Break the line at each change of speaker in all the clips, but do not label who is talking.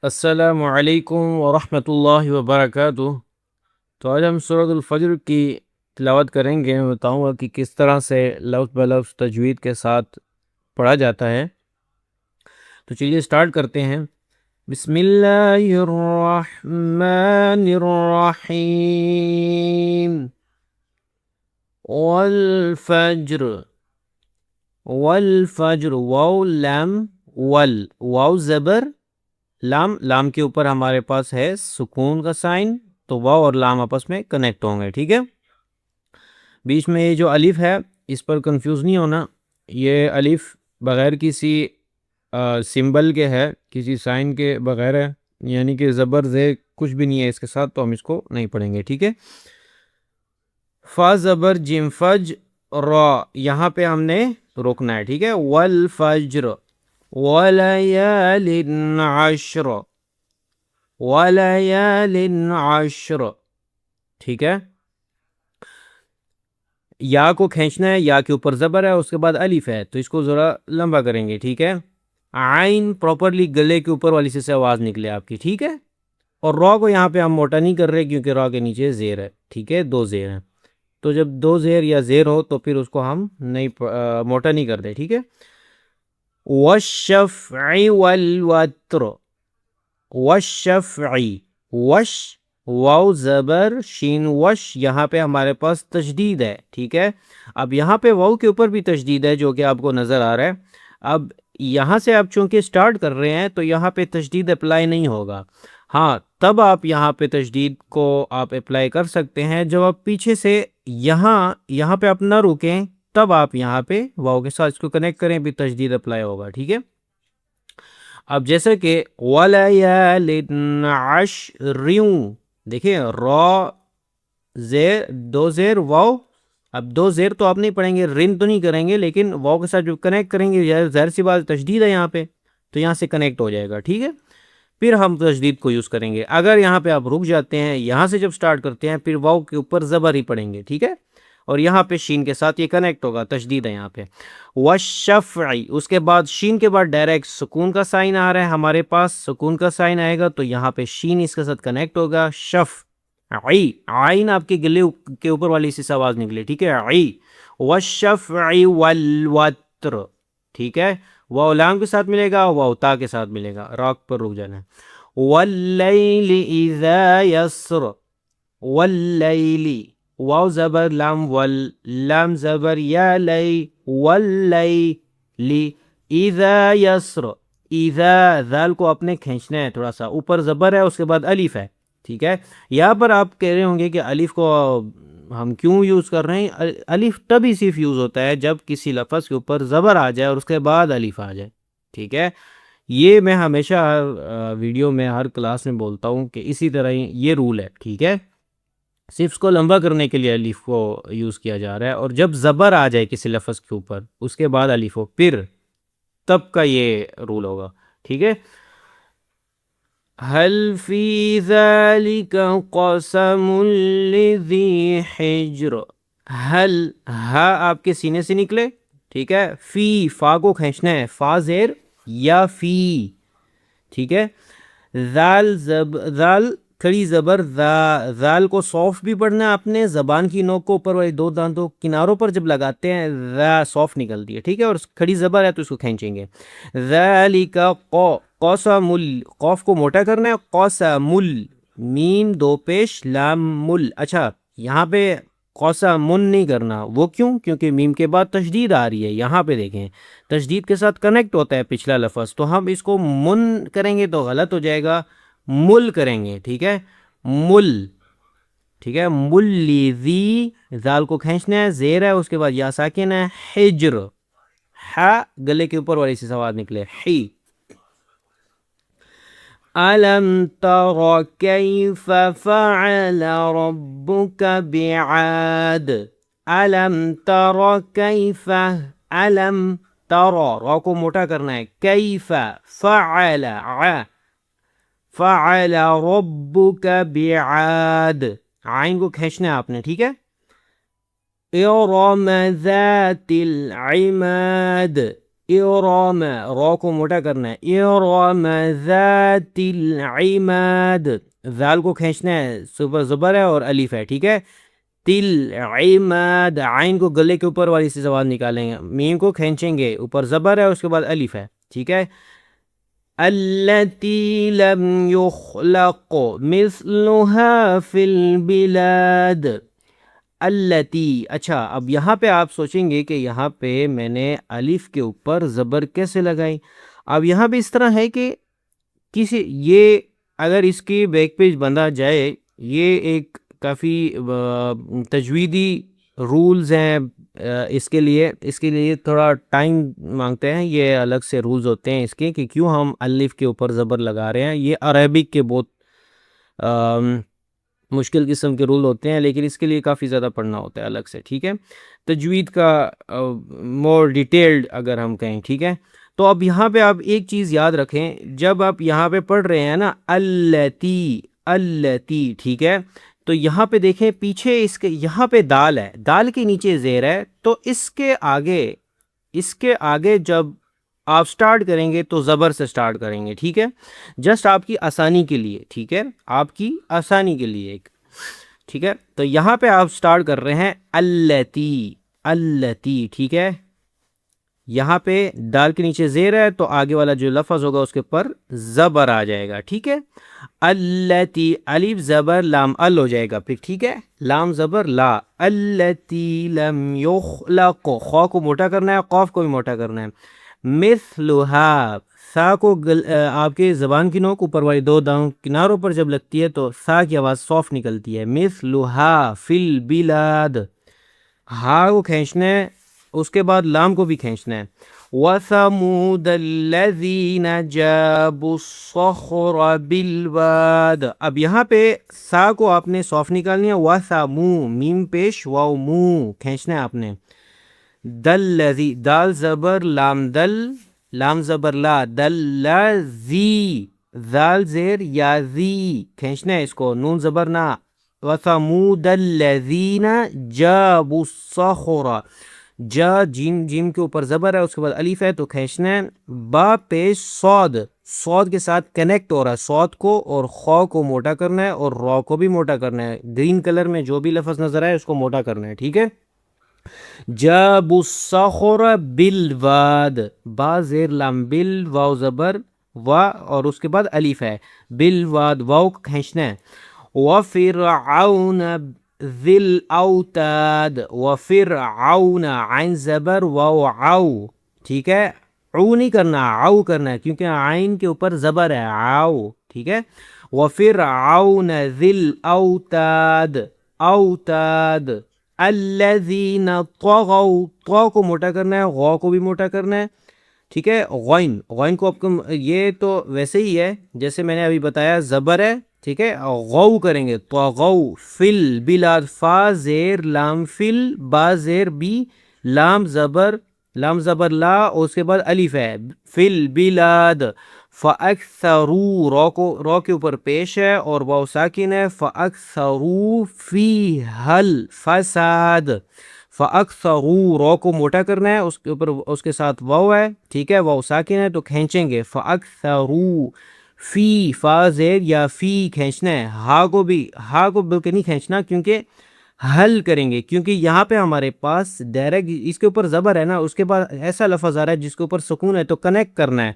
السلام علیکم ورحمۃ اللہ وبرکاتہ۔ تو آج ہم سورۃ الفجر کی تلاوت کریں گے۔ میں بتاؤں گا کہ کس طرح سے لفظ بلفظ تجوید کے ساتھ پڑھا جاتا ہے۔ تو چلیے سٹارٹ کرتے ہیں۔ بسم اللہ الرحمن الرحیم۔ والفجر، والفجر، واو لام ول، واو زبر لام، لام کے اوپر ہمارے پاس ہے سکون کا سائن، تو واو اور لام آپس میں کنیکٹ ہوں گے، ٹھیک ہے۔ بیچ میں یہ جو الف ہے اس پر کنفیوز نہیں ہونا، یہ الف بغیر کسی سمبل کے ہے، کسی سائن کے بغیر ہے، یعنی کہ زبر زے کچھ بھی نہیں ہے اس کے ساتھ، تو ہم اس کو نہیں پڑھیں گے، ٹھیک ہے۔ فا زبر جیم فج را، یہاں پہ ہم نے روکنا ہے، ٹھیک ہے۔ والفجر ولیال عشر، ولیال عشر، ٹھیک ہے۔ یا کو کھینچنا ہے، یا کے اوپر زبر ہے، اس کے بعد الف ہے، تو اس کو ذرا لمبا کریں گے، ٹھیک ہے۔ عین پراپرلی گلے کے اوپر والی سے آواز نکلے آپ کی، ٹھیک ہے۔ اور را کو یہاں پہ ہم موٹا نہیں کر رہے کیونکہ را کے نیچے زیر ہے، ٹھیک ہے، دو زیر ہیں، تو جب دو زیر یا زیر ہو تو پھر اس کو ہم نہیں موٹا نہیں کرتے، ٹھیک ہے۔ والشفع والوتر، والشفع، وش واو زبر شین وش، یہاں پہ ہمارے پاس تشدید ہے، ٹھیک ہے۔ اب یہاں پہ واو کے اوپر بھی تشدید ہے جو کہ آپ کو نظر آ رہا ہے۔ اب یہاں سے آپ چونکہ سٹارٹ کر رہے ہیں تو یہاں پہ تشدید اپلائی نہیں ہوگا، ہاں تب آپ یہاں پہ تشدید کو آپ اپلائی کر سکتے ہیں جب آپ پیچھے سے یہاں پہ آپ نہ رکیں، تب آپ یہاں پہ واو کے ساتھ اس کو کنیکٹ کریں، بھی تشدید اپلائی ہوگا، ٹھیک ہے۔ اب جیسے کہ وَلَيَالٍ عَشْرٍ، دیکھیں را زیر، دو زیر واو، اب دو زیر تو آپ نہیں پڑھیں گے، رن تو نہیں کریں گے، لیکن واو کے ساتھ جو کنیکٹ کریں گے، ظاہر سی بات تشدید ہے یہاں پہ، تو یہاں سے کنیکٹ ہو جائے گا، ٹھیک ہے۔ پھر ہم تشدید کو یوز کریں گے، اگر یہاں پہ آپ رک جاتے ہیں، یہاں سے جب سٹارٹ کرتے ہیں پھر واو کے اوپر زبر ہی پڑیں گے، ٹھیک ہے، اور یہاں پہ شین کے ساتھ یہ کنیکٹ ہوگا، تشدید ہے یہاں پہ۔ والشفع، اس کے بعد شین کے بعد ڈائریکٹ سکون کا سائن آ رہا ہے ہمارے پاس، سکون کا سائن آئے گا تو یہاں پہ شین اس کے ساتھ کنیکٹ ہوگا، شفعی، عین آپ کے گلے کے اوپر والی سے آواز نکلے، ٹھیک ہے، عی، والشفع والوتر، ٹھیک ہے۔ واو لام کے ساتھ ملے گا، واو تا کے ساتھ ملے گا، راک پر رک جانا ہے۔ واللیل اذا یسر، واللیل، واو زبر لام ول، لام زبر یا لی، واللیل اذا یسر، اذا ذال کو اپنے کھینچنا ہے، تھوڑا سا اوپر زبر ہے، اس کے بعد الف ہے، ٹھیک ہے۔ یہاں پر آپ کہہ رہے ہوں گے کہ الف کو ہم کیوں یوز کر رہے ہیں؟ الف تبھی صرف یوز ہوتا ہے جب کسی لفظ کے اوپر زبر آ جائے اور اس کے بعد الف آ جائے، ٹھیک ہے۔ یہ میں ہمیشہ ہر ویڈیو میں، ہر کلاس میں بولتا ہوں کہ اسی طرح یہ رول ہے، ٹھیک ہے۔ صرف اس کو لمبا کرنے کے لیے الف کو یوز کیا جا رہا ہے، اور جب زبر آ جائے کسی لفظ کے اوپر اس کے بعد الف ہو، پھر تب کا یہ رول ہوگا، ٹھیک ہے۔ هل فی ذالک قسم لذی حجر، ہل، ہا آپ کے سینے سے نکلے، ٹھیک ہے، فی، فا کو کھینچنا ہے، فا زیر یا فی، ٹھیک ہے۔ ذال کھڑی زبر ذا، ذال کو سافٹ بھی پڑھنا ہے، اپنے زبان کی نوک کو اوپر والی دو دانتوں کناروں پر جب لگاتے ہیں ذا سافٹ نکلتی ہے، ٹھیک ہے، اور کھڑی زبر ہے تو اس کو کھینچیں گے۔ ذالک قسم، قوف کو موٹا کرنا ہے، قسم، میم دو پیش لام مل، اچھا یہاں پہ قسم نہیں کرنا، وہ کیوں؟ کیونکہ میم کے بعد تشدید آ رہی ہے، یہاں پہ دیکھیں تشدید کے ساتھ کنیکٹ ہوتا ہے پچھلا لفظ، تو ہم اس کو من کریں گے تو غلط ہو جائے گا، مل کریں گے، ٹھیک ہے، مل، ٹھیک ہے۔ مل ذی، ذال کو کھینچنا ہے، زیر ہے، اس کے بعد یا ساکن ہے، حجر، ہا گلے کے اوپر والی سے آواز نکلے، حی۔ أَلَمْ تَرَ كَيْفَ فَعَلَ رَبُّكَ بِعَادٍ، أَلَمْ تَرَ كَيْفَ، أَلَمْ تَرَ، را کو موٹا کرنا ہے، كَيْفَ فَعَلَ، فَعَلَ رَبُّكَ بِعَادٍ، عین کو کھینچنا ہے آپ نے، ٹھیک ہے۔ إِرَمَ ذَاتِ الْعِمَادِ، ارام، را کو موٹا کرنا ہے، ارام ذات العماد، ذال کو کھینچنا ہے، صبر زبر ہے اور الف ہے، ٹھیک ہے، تل عماد، عین کو گلے کے اوپر والی سے زبان نکالیں گے، میم کو کھینچیں گے، اوپر زبر ہے اس کے بعد الف ہے، ٹھیک ہے، التی لم یخلق مثلها فی البلاد، التی، اچھا اب یہاں پہ آپ سوچیں گے کہ یہاں پہ میں نے الف کے اوپر زبر کیسے لگائی. اب یہاں پہ اس طرح ہے کہ کسی یہ اگر اس کی بیک پیج بندھا جائے، یہ ایک کافی تجویدی رولز ہیں، اس کے لیے تھوڑا ٹائم مانگتے ہیں، یہ الگ سے رولز ہوتے ہیں اس کے کہ کیوں ہم الف کے اوپر زبر لگا رہے ہیں. یہ عربک کے بہت مشکل قسم کے رول ہوتے ہیں، لیکن اس کے لیے کافی زیادہ پڑھنا ہوتا ہے الگ سے، ٹھیک ہے، تجوید کا مور ڈیٹیلڈ اگر ہم کہیں، ٹھیک ہے. تو اب یہاں پہ آپ ایک چیز یاد رکھیں، جب آپ یہاں پہ پڑھ رہے ہیں نا التی، ٹھیک ہے، تو یہاں پہ دیکھیں پیچھے اس کے یہاں پہ دال ہے، دال کے نیچے زیر ہے، تو اس کے آگے جب آپ سٹارٹ کریں گے تو زبر سے سٹارٹ کریں گے، ٹھیک ہے، جسٹ آپ کی آسانی کے لیے، ٹھیک ہے، آپ کی آسانی کے لیے ایک، ٹھیک ہے. تو یہاں پہ آپ سٹارٹ کر رہے ہیں التی، ٹھیک ہے، یہاں پہ دال کے نیچے زیر ہے تو آگے والا جو لفظ ہوگا اس کے پر زبر آ جائے گا، ٹھیک ہے، التی، الف زبر لام ال ہو جائے گا پھر، ٹھیک ہے، لام زبر لا، التی لم یخلق، خو کو موٹا کرنا ہے، قاف کو بھی موٹا کرنا ہے، مثلھا، سا کو آپ کے زبان کی نوک اوپر والی دو داؤں کناروں پر جب لگتی ہے تو سا کی آواز سافٹ نکلتی ہے، مثلھا فی البلاد، ہا کو کھینچنا ہے، اس کے بعد لام کو بھی کھینچنا ہے، وَثَمُودَ الَّذِينَ جَابُوا الصَّخْرَ بِالْوَادِ، اب یہاں پہ سا کو آپ نے سافٹ نکالنی ہے، وَثَمُو، میم پیش واو مو کھینچنا ہے آپ نے، دل، دال زبر لام دل، لام زبر لا، دل زی، ذال زیر یا زی کھینچنا ہے اس کو، نون زبر نا، وَثَمُودَ الَّذِينَ جَابُوا الصَّخْرَ، جیم کے اوپر زبر ہے، اس کے بعد الف ہے تو کھینچنا ہے، با پیش صاد کے ساتھ کنیکٹ ہو رہا ہے، صاد کو اور خو کو موٹا کرنا ہے اور را کو بھی موٹا کرنا ہے، گرین کلر میں جو بھی لفظ نظر آئے اس کو موٹا کرنا ہے، ٹھیک ہے. جاب الصخر بالواد، با زیر لام بل، واو زبر وا اور اس کے بعد الف ہے، بالواد، واو کھینچنا ہے، وفرعون ذی الاوتاد، وفرعون، عین زبر واو عو، ٹھیک ہے، عو نہیں کرنا، عو کرنا ہے کیونکہ عین کے اوپر زبر ہے، عو، ٹھیک ہے، وفرعون ذی الاوتاد، اوتاد، الذین طغوا، طغوا کو موٹا کرنا ہے، غو کو بھی موٹا کرنا ہے، ٹھیک ہے، غین کو آپ کو یہ تو ویسے ہی ہے جیسے میں نے ابھی بتایا، زبر ہے، ٹھیک ہے، غو کریں گے، طغوا فل بلاد، فا زیر لام فل، با زیر بی، لام زبر لا، اس کے بعد الف ہے، فل بلاد، فاکثروا، را کے اوپر پیش ہے اور واو ساکن ہے، فاکثروا فیہا الفساد، فاکثروا، را کو موٹا کرنا ہے، اس کے اوپر اس کے ساتھ واو ہے، ٹھیک ہے، واو ساکن ہے تو کھینچیں گے، فاکثروا فی، فا زیر یا فی کھینچنا ہے، ہا کو بلکہ نہیں کھینچنا کیونکہ حل کریں گے، کیونکہ یہاں پہ ہمارے پاس ڈائریکٹ اس کے اوپر زبر ہے نا، اس کے بعد ایسا لفظ آ رہا ہے جس کے اوپر سکون ہے تو کنیکٹ کرنا ہے،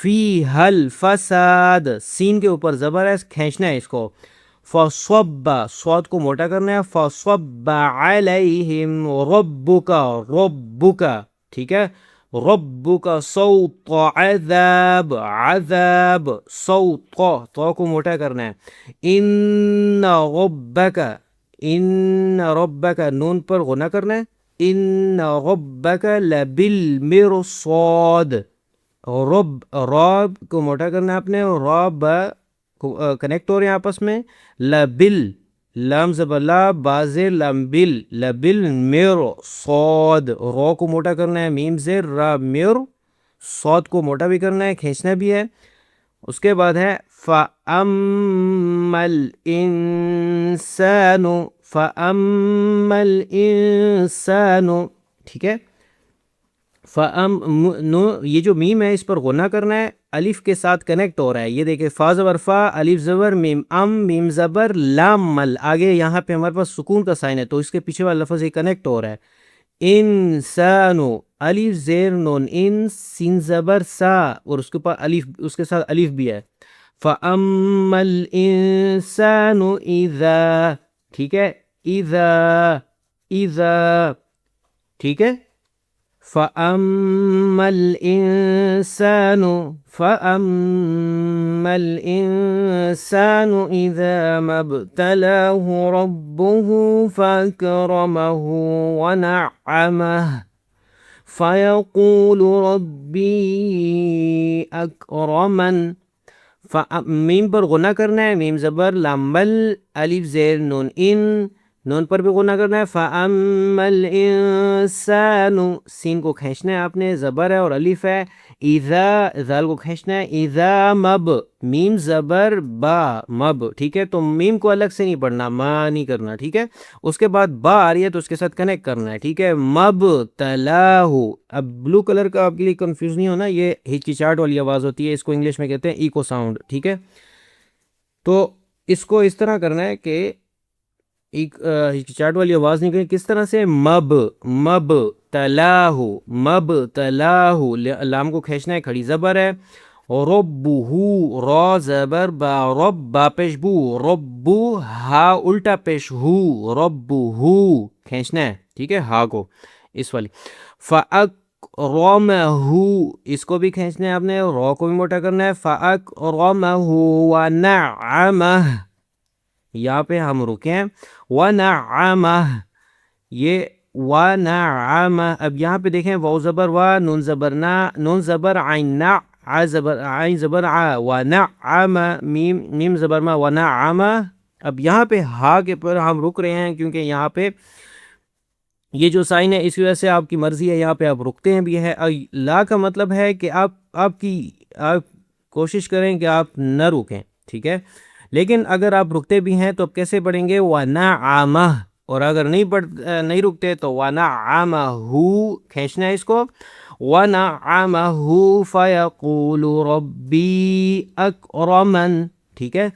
فی حل فساد، سین کے اوپر زبر ہے، کھینچنا ہے اس کو، فصب، صاد کو موٹا کرنا ہے، فصب علیہم ربک، ٹھیک ہے، ربک صوت عذاب، صوت، تو کو موٹا کرنا ہے، ان ربک، نون پر غنہ کرنا ہے، ان ربک لبالمرصاد، رب کو موٹا کرنا ہے آپ نے، رب کنیکٹ ہو رہے ہیں آپس میں، لبل، لام زبر لا، بازر لام بل، لبل میر صاد، رو کو موٹا کرنا ہے، میم زیر را میر، صاد کو موٹا بھی کرنا ہے، کھینچنا بھی ہے، اس کے بعد ہے فَأَمَّا الْإِنسَانُ، ٹھیک ہے، نو یہ جو میم ہے اس پر غنہ کرنا ہے، الف کے ساتھ کنیکٹ ہو رہا ہے. یہ دیکھیں فا زبر فا، الف زبر میم ام، میم زبر لام مل. آگے یہاں پہ ہمارے پاس سکون کا سائن ہے تو اس کے پیچھے والا لفظ یہ کنیکٹ ہو رہا ہے. انسانو، الف زیر نون، ان سین زبر سا، اور اس کے اوپر الف، اس کے ساتھ الف بھی ہے. فَأَمَّا الْإِنسَانُ إِذَا، ٹھیک ہے، اِذَا، ٹھیک ہے. فَأَمَّا الْإِنسَانُ إِذَا مَا ابْتَلَاهُ رَبُّهُ فَأَكْرَمَهُ وَنَعَّمَهُ فَيَقُولُ رَبِّي أَكْرَمَنِ. میم پر غنہ کرنا ہے، میم زبر لام بل، الف زیر نون ان، نون پر بھی غنہ کرنا ہے. فَأَمَّا الْإِنسَانُ، سین کو کھینچنا ہے آپ نے، زبر ہے اور الف ہے. اذا، ذال کو کھینچنا ہے. اذا مب، میم زبر با، مب، ٹھیک ہے. تو میم کو الگ سے نہیں پڑھنا، ما نہیں کرنا، ٹھیک ہے. اس کے بعد با آ رہی ہے تو اس کے ساتھ کنیکٹ کرنا ہے، ٹھیک ہے. مب تلاہ. اب بلو کلر کا آپ کے لیے کنفیوز نہیں ہونا، یہ ہچکچاہٹ والی آواز ہوتی ہے، اس کو انگلش میں کہتے ہیں ایکو ساؤنڈ، ٹھیک ہے. تو اس کو اس طرح کرنا ہے کہ ایک ہچکچاہٹ والی آواز نہیں کریں. کس طرح سے؟ مب، مب تلاہ، مب تلاہ، لام کو کھینچنا ہے، کھڑی زبر ہے. ربہ، را زبر با، رب با پیش بو، ربو، ہا الٹا پیش ہو، ربہ کھینچنا ہے، ٹھیک ہے، ہا کو اس والی. فَأَكْرَمَهُ، اس کو بھی کھینچنا ہے آپ نے، را کو بھی موٹا کرنا ہے. فَأَكْرَمَهُ وَنَعَّمَهُ، یہاں پہ ہم رکے ہیں. وَنَعَّمَهُ، یہ وَنَعَّمَهُ. اب یہاں پہ دیکھیں، واو زبر وا، نون زبر نا، نون زبر عین نا، عین زبر ع، وَنَعَّمَهُ، میم زبر ما، وَنَعَّمَهُ. اب یہاں پہ ہا کے پر ہم رک رہے ہیں کیونکہ یہاں پہ یہ جو سائن ہے اس وجہ سے آپ کی مرضی ہے، یہاں پہ آپ رکتے ہیں بھی ہے. لا کا مطلب ہے کہ آپ کوشش کریں کہ آپ نہ رکیں، ٹھیک ہے. لیکن اگر آپ رکتے بھی ہیں تو آپ کیسے پڑھیں گے؟ وَنَعَّمَهُ. اور اگر نہیں رکتے تو وَنَعَّمَهُ کھینچنا ہے اس کو. وَنَعَّمَهُ فَيَقُولُ رَبِّي أَكْرَمَنِ، ٹھیک ہے.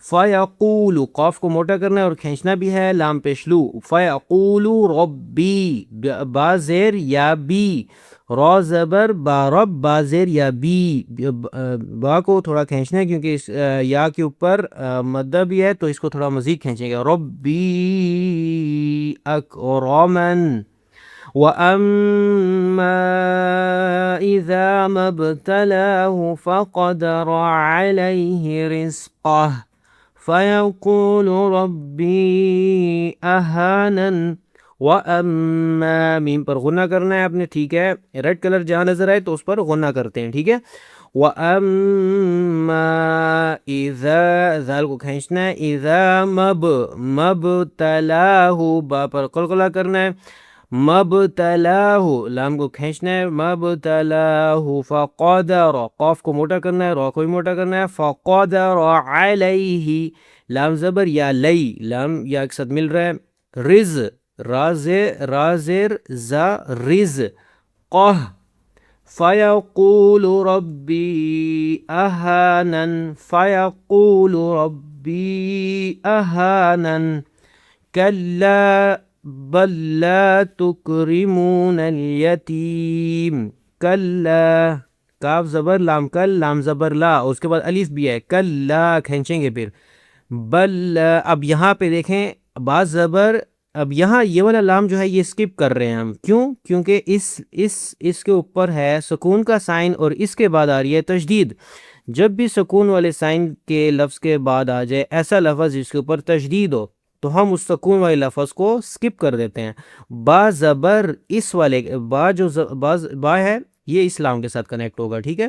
فَيَقُولُ، قاف کو موٹا کرنا ہے اور کھینچنا بھی ہے، لام پیشلو. فَيَقُولُ رَبِّي، با زیر یا بی، را زبر با، رب با زیر یا بی. با کو تھوڑا کھینچنا ہے کیونکہ اس یا کے اوپر مدہ بھی ہے تو اس کو تھوڑا مزید کھینچیں گے. ربی اکرمن. وَأَمَّا إِذَا مَا ابْتَلَاهُ فَقَدَرَ عَلَيْهِ رِزْقَهُ فَيَقُولُ رَبِّي أَهَانَنِ. وَأَمَّا، میم پر غنہ کرنا ہے آپ نے، ٹھیک ہے. ریڈ کلر جہاں نظر آئے تو اس پر غنہ کرتے ہیں، ٹھیک ہے. وَأَمَّا إِذَا، ذال کو کھینچنا ہے. إِذَا مَبْتَلَاهُ، با پر قلقلہ کرنا ہے. مَبْتَلَاهُ، لام کو کھینچنا ہے. مَبْتَلَاهُ فَقَدَرَ، قاف کو موٹا کرنا ہے، را کو بھی موٹا کرنا ہے. فَقَدَرَ عَلَيْهِ، لام زبر یا لئی، لام یا ایک ساتھ مل رہا ہے. رز، رازر زا، رز قہ. فَيَقُولُ رَبِّي أَهَانَنِ، فَيَقُولُ رَبِّي أَهَانَنِ. كَلَّا بَل لَا تُكْرِمُونَ الْيَتِيمَ. کلا، کاف زبر لام کل، لام زبر لا، اس کے بعد الف بھی ہے. کلا کھینچیں گے پھر. بل، اب یہاں پہ دیکھیں با زبر، اب یہاں یہ والا لام جو ہے یہ سکپ کر رہے ہیں ہم، کیوں؟ کیونکہ اس کے اوپر ہے سکون کا سائن اور اس کے بعد آ رہی ہے تشدید. جب بھی سکون والے سائن کے لفظ کے بعد آ جائے ایسا لفظ جس کے اوپر تشدید ہو تو ہم اس سکون والے لفظ کو سکپ کر دیتے ہیں. با زبر اس والے با، جو با ہے یہ اس لام کے ساتھ کنیکٹ ہوگا، ٹھیک ہے.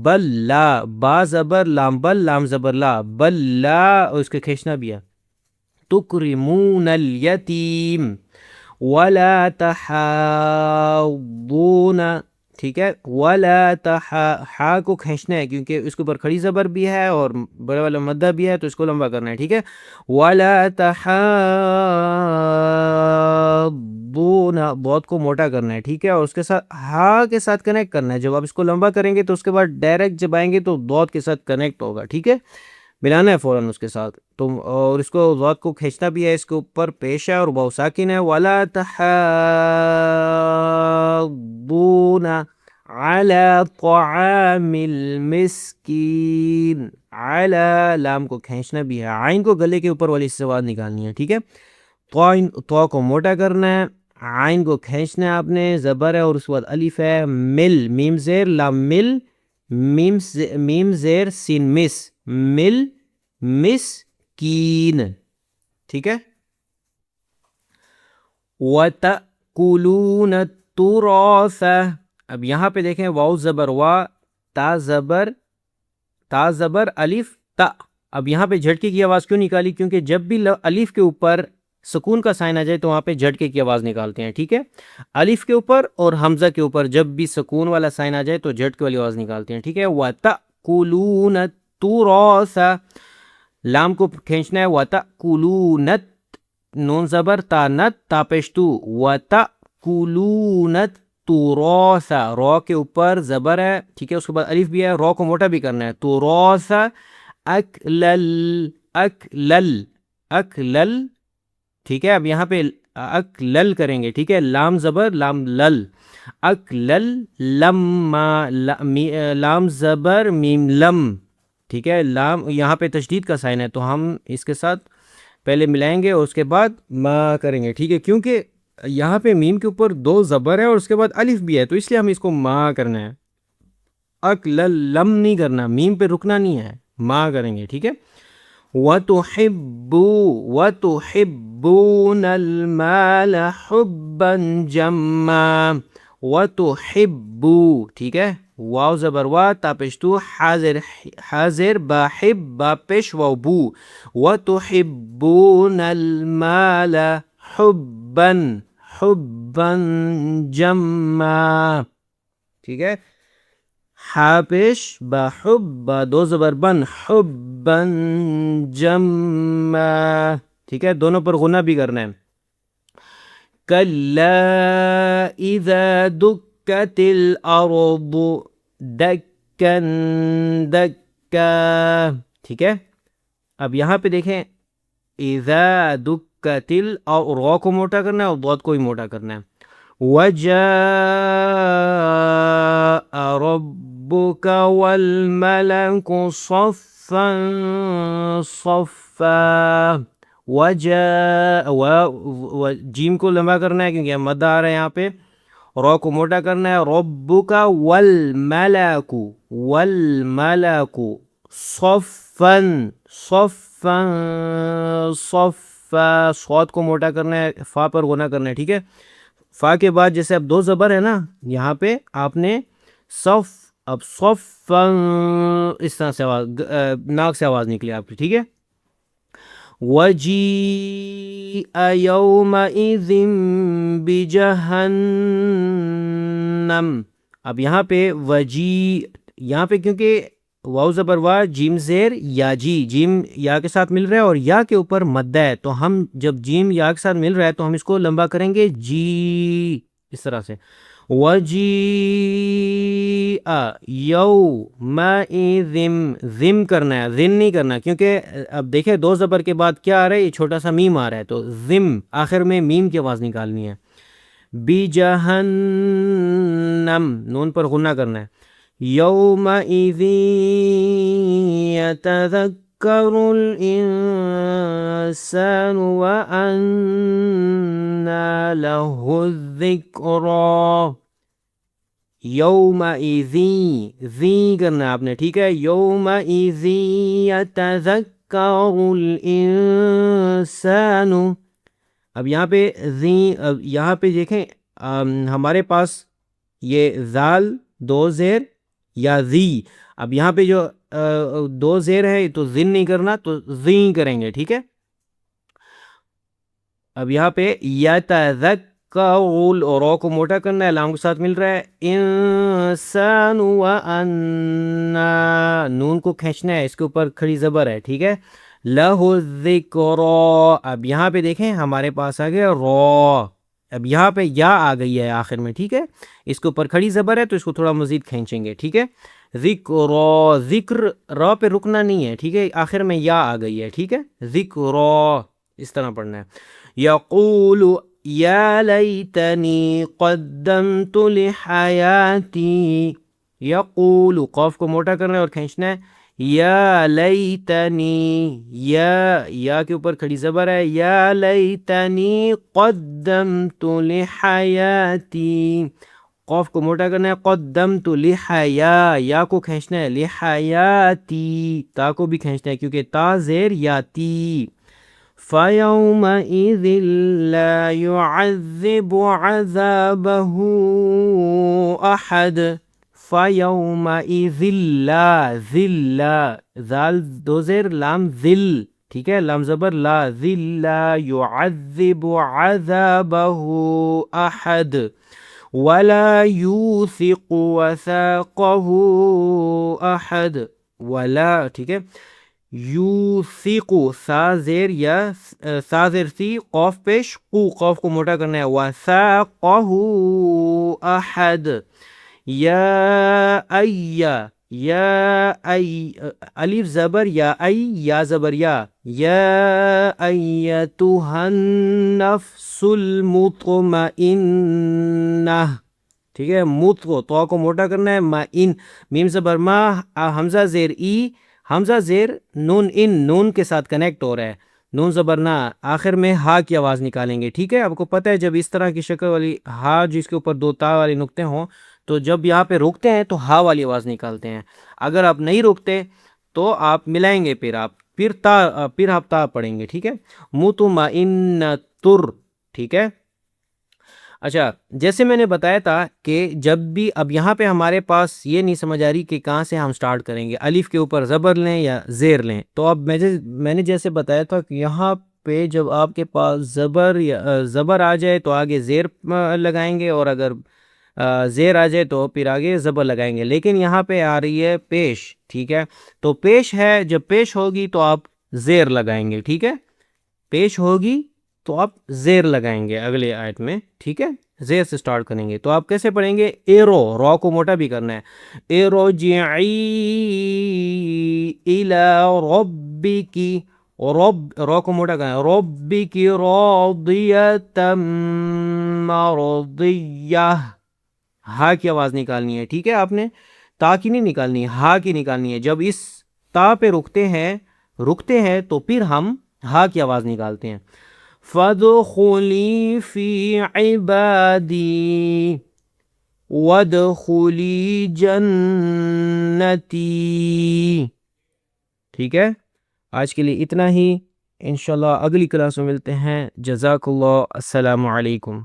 بل لا، با زبر لام بل، لام زبر لا، بل لا، اور اس کے کھینچنا بھی ہے. تکرمون الیتیم ولا تحاضون، ٹھیک ہے. ولا ہا کو کھینچنا ہے کیونکہ اس کے اوپر کھڑی زبر بھی ہے اور بڑے والا مدہ بھی ہے تو اس کو لمبا کرنا ہے. ٹھیک ہے. ولا تحاضون بہت کو موٹا کرنا ہے. ٹھیک ہے. اور اس کے ساتھ ہا کے ساتھ کنیکٹ کرنا ہے. جب آپ اس کو لمبا کریں گے تو اس کے بعد ڈائریکٹ جب آئیں گے تو ضاد کے ساتھ کنیکٹ ہوگا. ٹھیک ہے. ملانا ہے فوراً اس کے ساتھ. تو اور اس کو ضاد کو کھینچنا بھی ہے. اس کے اوپر پیش ہے اور واو ساکن ہے. ولا تحاضون علی طعام المسکین. علی لام کو کھینچنا بھی ہے. عین کو گلے کے اوپر والی سے آواز نکالنی ہے. ٹھیک ہے. تو کو موٹا کرنا ہے. عین کو کھینچنا ہے آپ نے, زبر ہے اور اس کے بعد الف ہے. مل میم زیر لام مل میم زیر سین مس مل مسکین. ٹھیک ہے. وَتَأْكُلُونَ التُّرَاثَ. اب یہاں پہ دیکھیں واو زبر وا, تا زبر الف تا. اب یہاں پہ جھٹکے کی آواز کیوں نکالی؟ کیونکہ جب بھی الف کے اوپر سکون کا سائن آ جائے تو وہاں پہ جھٹکے کی آواز نکالتے ہیں. ٹھیک ہے. الف کے اوپر اور حمزہ کے اوپر جب بھی سکون والا سائن آ جائے تو جھٹکے والی آواز نکالتے ہیں. ٹھیک ہے. وَتَأْكُلُونَ التُّرَاثَ لام کو کھینچنا ہے. وَتَأْكُلُونَ نون زبر تا نت تا پیشتو. وَتَأْكُلُونَ التُّرَاثَ رو کے اوپر زبر ہے. ٹھیک ہے. اس کے بعد الف بھی ہے. رو کو موٹا بھی کرنا ہے. تُرَاثَ اکلل. ٹھیک ہے. اب یہاں پہ اکلل کریں گے. ٹھیک ہے. لام زبر لام لل اکلل لما لام زبر میم لم. ٹھیک ہے. لام یہاں پہ تشدید کا سائن ہے تو ہم اس کے ساتھ پہلے ملائیں گے اور اس کے بعد ما کریں گے. ٹھیک ہے. کیونکہ یہاں پہ میم کے اوپر دو زبر ہے اور اس کے بعد الف بھی ہے تو اس لیے ہم اس کو ما کرنا ہے. اکلل لم نہیں کرنا, میم پہ رکنا نہیں ہے, ما کریں گے. ٹھیک ہے. وَتُحِبُّونَ الْمَالَ حُبًّا جَمًّا. وَتُحِبُّ. ٹھیک ہے. واو زبر وا تا پیشتو حاضر با حب با پیش واو بو. وَتُحِبُّونَ الْمَالَ حُبًّا جَمًّا. ٹھیک ہے. ہا پیش با حب با دو زبر بن حبًا جمّا. ٹھیک ہے. دونوں پر غنہ بھی کرنا ہے. کَلَّا اِذَا دُکَّتِ الْأَرْضُ دَکًّا دَکًّا. ٹھیک ہے. اب یہاں پہ دیکھیں اِذَا دُکَّتِ الْأَرْضُ رو کو موٹا کرنا ہے اور ضاد کو ہی موٹا کرنا ہے. وَجَاءَ رَبُّكَ وَالْمَلَكُ صَفًّا صَفًّا. جیم کو لمبا کرنا ہے کیونکہ مدہ آ رہا ہے یہاں پہ. رو کو موٹا کرنا ہے. رَبُّكَ وَالْمَلَكُ صَفًّا صَفًّا صَفًّا. صاد کو موٹا کرنا ہے, فا پر غنہ کرنا ہے. ٹھیک ہے. فا کے بعد جیسے اب دو زبر ہے نا, یہاں پہ آپ نے صف اب صفًا اس طرح سے آواز ناک سے آواز نکلی آپ کی. ٹھیک ہے. وَجِيءَ يَوْمَئِذٍ بِجَهَنَّمَ. اب یہاں پہ وجی, یہاں پہ کیونکہ واو زبر وا جیم زیر یا جی, جیم یا کے ساتھ مل رہا ہے اور یا کے اوپر مدہ ہے تو ہم جب جیم یا کے ساتھ مل رہا ہے تو ہم اس کو لمبا کریں گے جی اس طرح سے. وَجِيءَ يَوْمَئِذٍ ذم کرنا ہے, ذن نہیں کرنا کیونکہ اب دیکھیں دو زبر کے بعد کیا آ رہا ہے, یہ چھوٹا سا میم آ رہا ہے تو ذم آخر میں میم کی آواز نکالنی ہے. بِجَهَنَّمَ نون پر غنہ کرنا ہے. يَوْمَئِذٍ يَتَذَكَّرُ الْإِنسَانُ وَأَنَّى لَهُ الذِّكْرَى. یومئذ ذی کرنا ہے آپ نے. ٹھیک ہے. یومئذ یتذکر الانسان. اب یہاں پہ ذی, اب یہاں پہ دیکھیں ہمارے پاس یہ ذال دو زیر یا ذی, اب یہاں پہ جو دو زیر ہے تو ذن نہیں کرنا تو ذی کریں گے. ٹھیک ہے. اب یہاں پہ یتذکر قول، اور رو کو موٹا کرنا ہے، لام کے ساتھ مل رہا ہے، انسان وانا، نون کو کھینچنا ہے، اس کے اوپر کھڑی زبر ہے، ٹھیک ہے، لہ الذکر، اب یہاں پہ دیکھیں ہمارے پاس آ گیا رو، اب یہاں پہ یا آ گئی ہے آخر میں، ٹھیک ہے، اس کے اوپر کھڑی زبر ہے تو اس کو تھوڑا مزید کھینچیں گے، ٹھیک ہے، ذکر، ذکر، را پہ رکنا نہیں ہے، ٹھیک ہے، آخر میں یا آ گئی ہے، ٹھیک ہے، ذکر، اس طرح پڑھنا ہے، یقول یا لیتنی قدمت لحیاتی، یقول، قاف کو موٹا کرنا ہے اور کھینچنا ہے، یا لیتنی، یا کے اوپر کھڑی زبر ہے، یا لیتنی قدمت لحیاتی، قاف کو موٹا کرنا ہے، قدمت لحیا، یا کو کھینچنا ہے، لحیاتی، تا کو بھی کھینچنا ہے کیونکہ تا زیر یاتی، فَيَوْمَئِذٍ لَا يُعَذِّبُ عَذَابَهُ أَحَدٌ، فَيَوْمَئِذٍ لا، ذل، ذال دو زیر، لام ذل، ٹھیک ہے، لام زبر لا، ذل لا يعذب عذابه أحد ولا يوثق وثاقه أحد، ولا، ٹھیک ہے، یوثق، سا زیر یا، سا زیر سی، قاف پیش، قو، قاف کو موٹا کرنا ہے، وثاقہ احد، یا الف زبر یا، یا زبر یا ایتها النفس المطمئنہ، ٹھیک ہے، مت کو، تو کو موٹا کرنا ہے، میم زبر ما، حمزہ زیر ای، حمزہ زیر نون، نون کے ساتھ کنیکٹ ہو رہا ہے، نون زبر نا، آخر میں ہا کی آواز نکالیں گے، ٹھیک ہے، آپ کو پتہ ہے جب اس طرح کی شکل والی ہا جس کے اوپر دو تا والے نقطے ہوں تو جب یہاں پہ روکتے ہیں تو ہا والی آواز نکالتے ہیں، اگر آپ نہیں روکتے تو آپ ملائیں گے، پھر آپ تا پڑھیں گے، ٹھیک ہے، مطمئنۃ، ٹھیک ہے۔ اچھا، جیسے میں نے بتایا تھا کہ جب بھی، اب یہاں پہ ہمارے پاس یہ نہیں سمجھ آ رہی کہ کہاں سے ہم سٹارٹ کریں گے، الف کے اوپر زبر لیں یا زیر لیں، تو اب میں نے جیسے بتایا تھا کہ یہاں پہ جب آپ کے پاس زبر آ جائے تو آگے زیر لگائیں گے، اور اگر زیر آ جائے تو پھر آگے زبر لگائیں گے، لیکن یہاں پہ آ رہی ہے پیش، ٹھیک ہے، تو پیش ہے، جب پیش ہوگی تو آپ زیر لگائیں گے، ٹھیک ہے، پیش ہوگی تو آپ زیر لگائیں گے اگلے آیت میں، ٹھیک ہے، زیر سے سٹارٹ کریں گے، تو آپ کیسے پڑھیں گے، ایرو، رو کو موٹا بھی کرنا ہے، ارجعی الی ربک، رو کو موٹا کرنا ہے، ربک راضیۃ مرضیہ، ہا کی آواز نکالنی ہے، ٹھیک ہے، آپ نے تا کی نہیں نکالنی ہے، ہا کی نکالنی ہے، جب اس تا پہ رکتے ہیں تو پھر ہم ہا کی آواز نکالتے ہیں، فَادْخُلِي فِي عِبَادِي وَادْخُلِي جَنَّتِي، ٹھیک ہے، آج کے لیے اتنا ہی، انشاءاللہ اگلی کلاس میں ملتے ہیں، جزاک اللہ، السلام علیکم۔